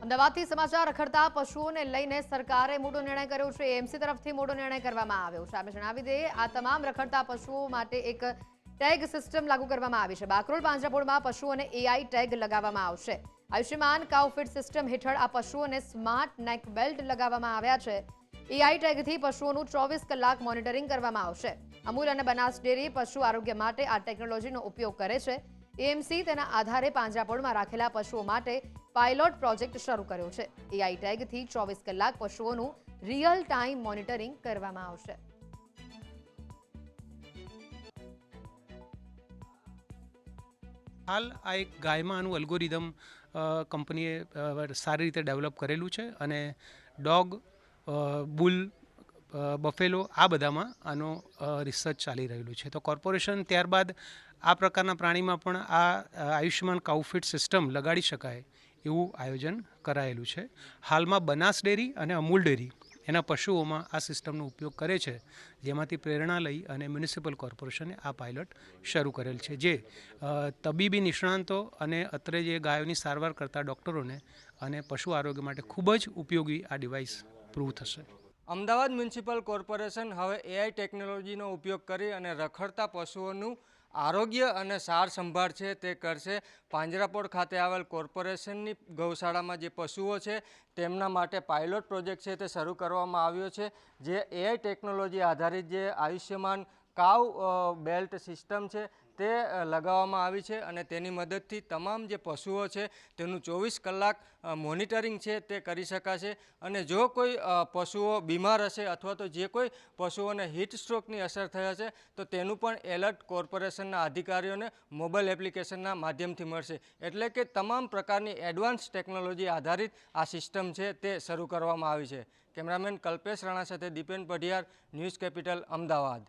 અમદાવાદથી સમાચાર રખડતા પશુઓને લઈને સરકારે મોટો નિર્ણય કર્યો છે। એએમસી તરફથી મોટો નિર્ણય કરવામાં આવ્યો છે। આપણે જણાવી દઈએ આ તમામ રખડતા પશુઓ માટે એક ટેગ સિસ્ટમ લાગુ કરવામાં આવી છે। બાકરોલ પાંજરાપોળમાં પશુઓને એઆઈ ટેગ લગાવવામાં આવશે। આયુષ્યમાન કાઉફિટ સિસ્ટમ હેઠળ આ પશુઓને સ્માર્ટ નેક બેલ્ટ લગાવવામાં આવ્યા છે। એઆઈ ટેગથી પશુઓનું 24 કલાક મોનિટરિંગ કરવામાં આવશે। અમૂલ અને બનાસ ડેરી પશુ આરોગ્ય માટે આ ટેકનોલોજીનો ઉપયોગ કરે છે। એએમસી તેના આધારે પાંજરાપોળમાં રાખેલા પશુઓ માટે પાયલોટ પ્રોજેક્ટ શરૂ કર્યો છે। એઆઈ ટેગથી 24 કલાક પશુઓનું રિયલ ટાઈમ મોનિટરિંગ કરવામાં આવશે। હાલ આ એક ગાયમાં આનું અલ્ગોરિધમ કંપનીએ સારી રીતે ડેવલપ કરેલું છે અને ડોગ, બુલ, બફેલો આ બધામાં આનો રિસર્ચ ચાલી રહેલું છે। તો કોર્પોરેશન ત્યારબાદ આ પ્રકારના પ્રાણીમાં પણ આ આયુષ્યમાન કાઉફિટ સિસ્ટમ લગાડી શકાય એવું આયોજન કરાયેલું છે। હાલમાં બનાસ ડેરી અને અમૂલ ડેરી એના પશુઓમાં આ સિસ્ટમનો ઉપયોગ કરે છે, જેમાંથી પ્રેરણા લઈ અને મ્યુનિસિપલ કોર્પોરેશને આ પાયલોટ શરૂ કરેલ છે, જે તબીબી નિષ્ણાંતો અને અત્રે જે ગાયોની સારવાર કરતા ડૉક્ટરોને અને પશુ આરોગ્ય માટે ખૂબ જ ઉપયોગી આ ડિવાઇસ પ્રૂવ થશે। અમદાવાદ મ્યુનિસિપલ કોર્પોરેશન હવે એઆઈ ટેકનોલોજીનો ઉપયોગ કરી અને રખડતા પશુઓનું આરોગ્ય અને સાર સંભાળ છે તે કરશે। પાંજરાપોળ ખાતે આવેલ કોર્પોરેશનની ગૌશાળામાં જે પશુઓ છે તેમના માટે પાયલોટ પ્રોજેક્ટ છે તે શરૂ કરવામાં આવ્યો છે, જે એઆઈ ટેકનોલોજી આધારિત જે આયુષ્યમાન કાઉ બેલ્ટ સિસ્ટમ છે તે લગાવવામાં આવી છે અને તેની મદદથી તમામ જે પશુઓ છે તેનું 24 કલાક મોનિટરિંગ છે તે કરી શકાશે। અને જો કોઈ પશુઓ બીમાર હશે અથવા તો જે કોઈ પશુઓને હીટ સ્ટ્રોકની અસર થઈ હશે તો તેનું પણ એલર્ટ કોર્પોરેશનના અધિકારીઓને મોબાઈલ એપ્લિકેશનના માધ્યમથી મળશે। એટલે કે તમામ પ્રકારની એડવાન્સ ટેકનોલોજી આધારિત આ સિસ્ટમ છે તે શરૂ કરવામાં આવી છે। કેમેરામેન કલ્પેશ રાણા સાથે દીપેન પઢિયાર, ન્યૂઝ કેપિટલ, અમદાવાદ।